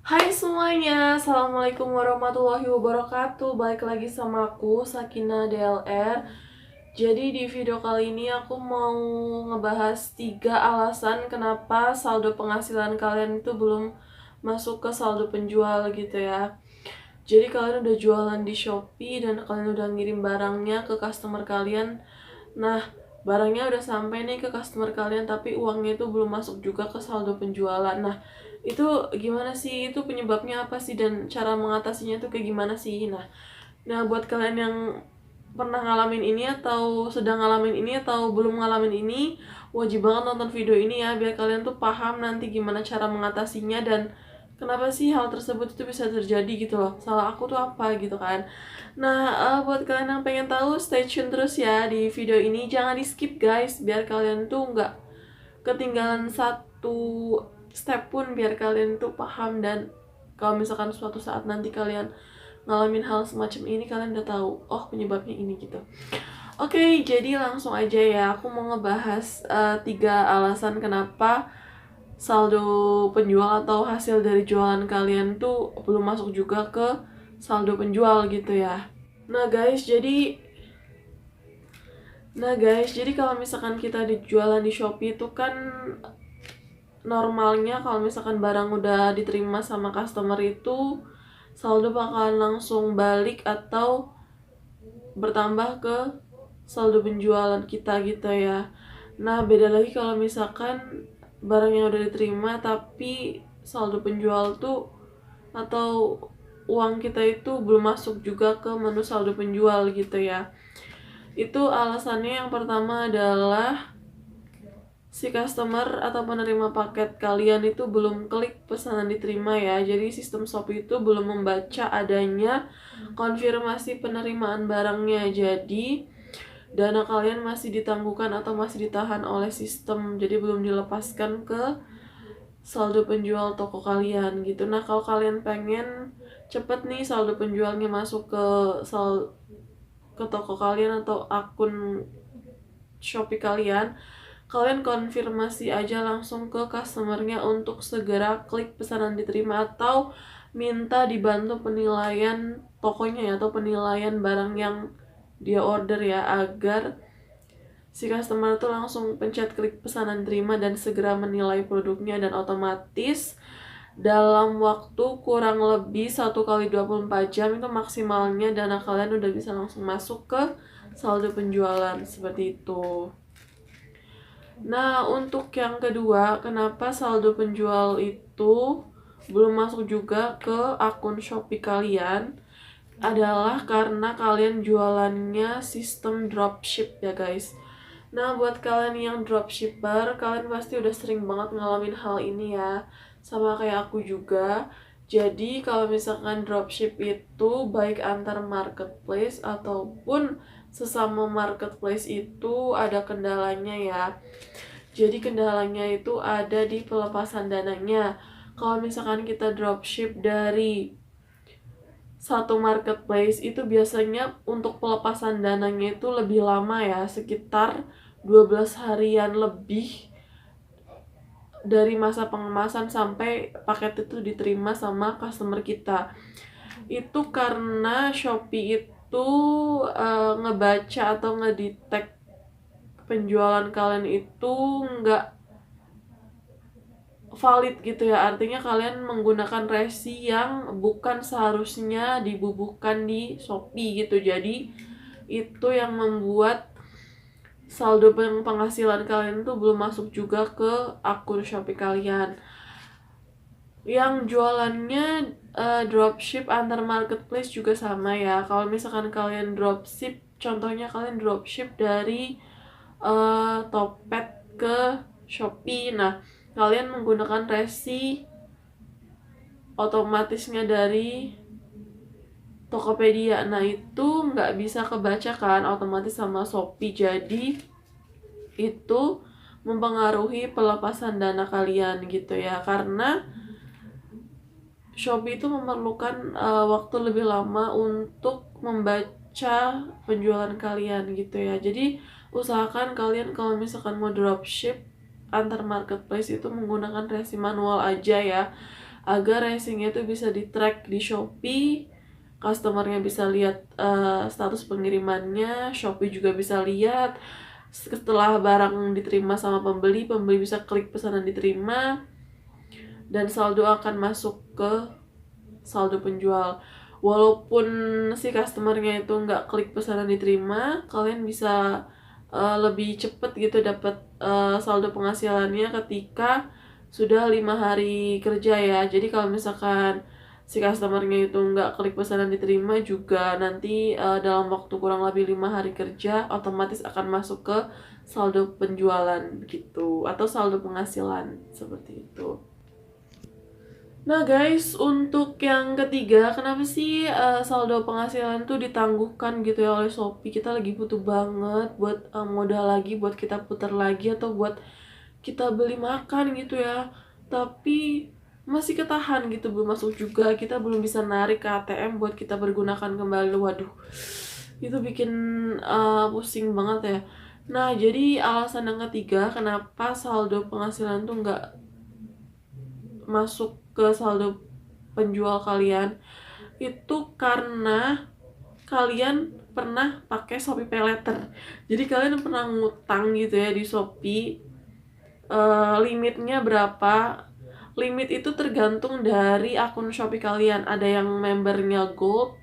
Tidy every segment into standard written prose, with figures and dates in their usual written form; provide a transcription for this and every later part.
Hai semuanya, Assalamualaikum warahmatullahi wabarakatuh. Balik lagi sama aku, Sakina DLR. Jadi di video kali ini aku mau ngebahas 3 alasan kenapa saldo penghasilan kalian itu belum masuk ke saldo penjual gitu ya. Jadi kalian udah jualan di Shopee dan kalian udah ngirim barangnya ke customer kalian. Nah, barangnya udah sampai nih ke customer kalian tapi uangnya itu belum masuk juga ke saldo penjualan. Nah, itu gimana sih? Itu penyebabnya apa sih dan cara mengatasinya itu kayak gimana sih? Nah, buat kalian yang pernah ngalamin ini atau sedang ngalamin ini atau belum ngalamin ini, wajib banget nonton video ini ya biar kalian tuh paham nanti gimana cara mengatasinya dan kenapa sih hal tersebut itu bisa terjadi gitu loh. Salah aku tuh apa gitu kan. Nah, buat kalian yang pengen tahu, stay tune terus ya di video ini. Jangan di skip guys, biar kalian tuh nggak ketinggalan satu step pun, biar kalian tuh paham. Dan kalau misalkan suatu saat nanti kalian ngalamin hal semacam ini, kalian udah tahu, oh penyebabnya ini gitu. Oke, jadi langsung aja ya. Aku mau ngebahas 3 alasan kenapa saldo penjual atau hasil dari jualan kalian tuh belum masuk juga ke saldo penjual gitu ya. Nah guys, jadi kalau misalkan kita jualan di Shopee itu kan normalnya kalau misalkan barang udah diterima sama customer itu saldo bakalan langsung balik atau bertambah ke saldo penjualan kita gitu ya. Nah, beda lagi kalau misalkan barang yang udah diterima tapi saldo penjual tuh atau uang kita itu belum masuk juga ke menu saldo penjual gitu ya. Itu alasannya yang pertama adalah si customer atau penerima paket kalian itu belum klik pesanan diterima ya. Jadi sistem Shopee itu belum membaca adanya konfirmasi penerimaan barangnya. Jadi dana kalian masih ditangguhkan atau masih ditahan oleh sistem. Jadi belum dilepaskan ke saldo penjual toko kalian gitu. Nah, kalau kalian pengen cepet nih saldo penjualnya masuk ke toko kalian atau akun Shopee kalian, kalian konfirmasi aja langsung ke customernya untuk segera klik pesanan diterima atau minta dibantu penilaian tokonya ya, atau penilaian barang yang dia order ya, agar si customer tuh langsung pencet klik pesanan terima dan segera menilai produknya, dan otomatis dalam waktu kurang lebih 1 kali 24 jam itu maksimalnya dana kalian udah bisa langsung masuk ke saldo penjualan seperti itu. Nah, untuk yang kedua, kenapa saldo penjual itu belum masuk juga ke akun Shopee kalian, adalah karena kalian jualannya sistem dropship ya guys. Nah, buat kalian yang dropshipper, kalian pasti udah sering banget ngalamin hal ini ya, sama kayak aku juga. Jadi kalau misalkan dropship itu baik antar marketplace ataupun sesama marketplace itu ada kendalanya ya. Jadi kendalanya itu ada di pelepasan dananya. Kalau misalkan kita dropship dari satu marketplace itu biasanya untuk pelepasan dananya itu lebih lama ya, sekitar 12 harian lebih dari masa pengemasan sampai paket itu diterima sama customer kita. Itu karena Shopee itu ngebaca atau ngedetect penjualan kalian itu nggak valid gitu ya, artinya kalian menggunakan resi yang bukan seharusnya dibubuhkan di Shopee gitu. Jadi itu yang membuat saldo penghasilan kalian tuh belum masuk juga ke akun Shopee kalian. Yang jualannya dropship antar marketplace juga sama ya. Kalau misalkan kalian dropship, contohnya kalian dropship dari Topet ke Shopee. Nah, kalian menggunakan resi otomatisnya dari Tokopedia. Nah, itu nggak bisa kebaca kan otomatis sama Shopee. Jadi itu mempengaruhi pelepasan dana kalian gitu ya. Karena Shopee itu memerlukan waktu lebih lama untuk membaca penjualan kalian gitu ya. Jadi usahakan kalian kalau misalkan mau dropship antar marketplace itu menggunakan resi manual aja ya, agar racingnya itu bisa di track di Shopee, customernya bisa lihat status pengirimannya, Shopee juga bisa lihat. Setelah barang diterima sama pembeli bisa klik pesanan diterima, dan saldo akan masuk ke saldo penjual. Walaupun si customernya itu nggak klik pesanan diterima, kalian bisa lebih cepet gitu dapat saldo penghasilannya ketika sudah 5 hari kerja ya. Jadi kalau misalkan si customernya itu nggak klik pesanan diterima juga, nanti dalam waktu kurang lebih 5 hari kerja otomatis akan masuk ke saldo penjualan gitu, atau saldo penghasilan seperti itu. Nah guys, untuk yang ketiga, kenapa sih saldo penghasilan tuh ditangguhkan gitu ya oleh Shopee? Kita lagi butuh banget buat modal lagi, buat kita putar lagi, atau buat kita beli makan gitu ya. Tapi masih ketahan gitu, belum masuk juga. Kita belum bisa narik ke ATM buat kita pergunakan kembali. Waduh, itu bikin pusing banget ya. Nah, jadi alasan yang ketiga kenapa saldo penghasilan tuh nggak masuk ke saldo penjual kalian, itu karena kalian pernah pakai Shopee Pay Later. Jadi kalian pernah ngutang gitu ya di Shopee, limitnya berapa. Limit itu tergantung dari akun Shopee kalian. Ada yang membernya Gold,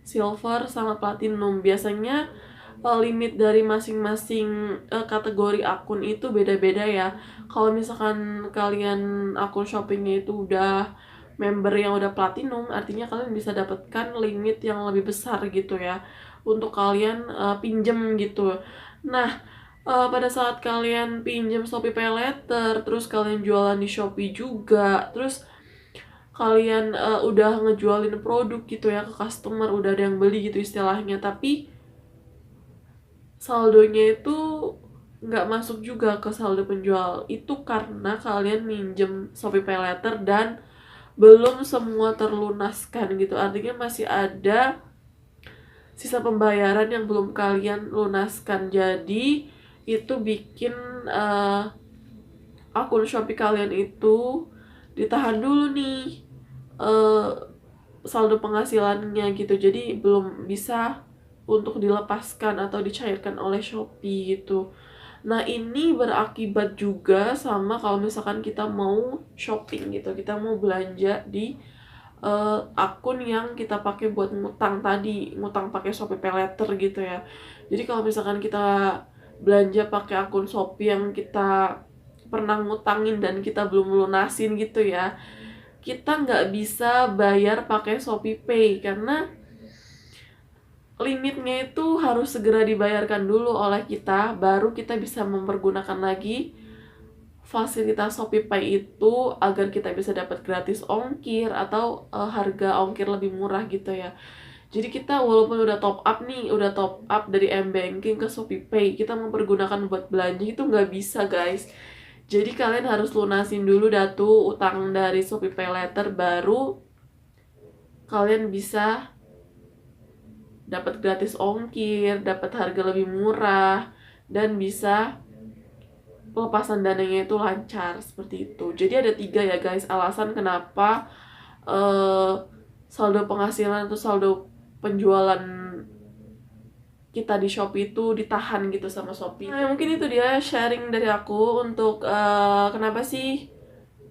Silver, sama Platinum. Biasanya limit dari masing-masing kategori akun itu beda-beda ya. Kalau misalkan kalian akun shoppingnya itu udah member yang udah platinum, artinya kalian bisa dapatkan limit yang lebih besar gitu ya untuk kalian pinjem gitu. Nah, pada saat kalian pinjem Shopee Pay Later, terus kalian jualan di Shopee juga, terus kalian udah ngejualin produk gitu ya ke customer, udah ada yang beli gitu istilahnya, tapi saldonya itu nggak masuk juga ke saldo penjual. Itu karena kalian minjem Shopee Pay Later dan belum semua terlunaskan gitu. Artinya masih ada sisa pembayaran yang belum kalian lunaskan. Jadi itu bikin akun Shopee kalian itu ditahan dulu nih saldo penghasilannya gitu. Jadi belum bisa untuk dilepaskan atau dicairkan oleh Shopee gitu. Nah, ini berakibat juga sama kalau misalkan kita mau shopping gitu, kita mau belanja di akun yang kita pakai buat ngutang tadi, ngutang pakai Shopee Pay Later gitu ya. Jadi kalau misalkan kita belanja pakai akun Shopee yang kita pernah ngutangin dan kita belum lunasin gitu ya, kita nggak bisa bayar pakai Shopee Pay karena limitnya itu harus segera dibayarkan dulu oleh kita, baru kita bisa mempergunakan lagi fasilitas Shopee Pay itu agar kita bisa dapat gratis ongkir atau harga ongkir lebih murah gitu ya. Jadi kita walaupun udah top up nih, udah top up dari M-Banking ke Shopee Pay, kita mempergunakan buat belanja itu nggak bisa guys. Jadi kalian harus lunasin dulu datu utang dari Shopee Pay Later, baru kalian bisa dapat gratis ongkir, dapat harga lebih murah, dan bisa pelepasan dananya itu lancar seperti itu. Jadi ada 3 ya guys alasan kenapa saldo penghasilan atau saldo penjualan kita di Shopee itu ditahan gitu sama Shopee. Nah, mungkin itu dia sharing dari aku untuk kenapa sih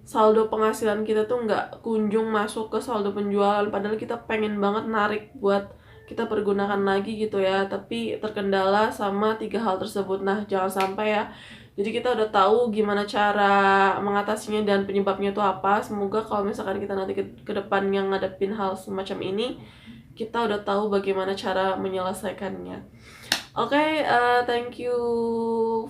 saldo penghasilan kita tuh nggak kunjung masuk ke saldo penjualan, padahal kita pengen banget narik buat kita pergunakan lagi gitu ya, tapi terkendala sama 3 hal tersebut. Nah, jangan sampai ya. Jadi kita udah tahu gimana cara mengatasinya dan penyebabnya itu apa. Semoga kalau misalkan kita nanti ke depan yang ngadepin hal semacam ini, kita udah tahu bagaimana cara menyelesaikannya. Oke, thank you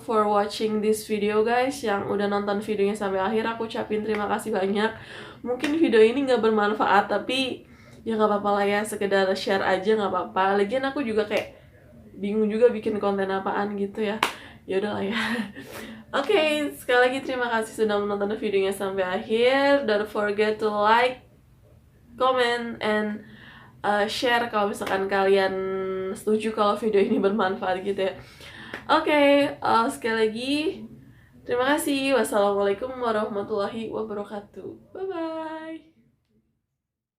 for watching this video guys. Yang udah nonton videonya sampai akhir, aku ucapin terima kasih banyak. Mungkin video ini nggak bermanfaat, tapi ya nggak apa-apa lah ya, sekedar share aja nggak apa-apa. Lagian aku juga kayak bingung juga bikin konten apaan gitu ya. Ya udahlah ya. Oke, sekali lagi terima kasih sudah menonton videonya sampai akhir. Don't forget to like, comment, and share kalau misalkan kalian setuju kalau video ini bermanfaat gitu ya. Oke, sekali lagi terima kasih. Wassalamualaikum warahmatullahi wabarakatuh. Bye bye.